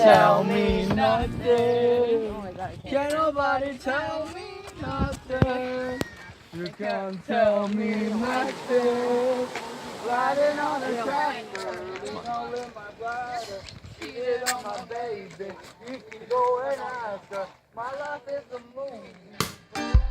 tell me nothing. Can't nobody tell me nothing. You can't tell me nothing. Riding on a tractor, lean all in my bladder. Eat it on my baby. You can go and ask her. My life is a movie.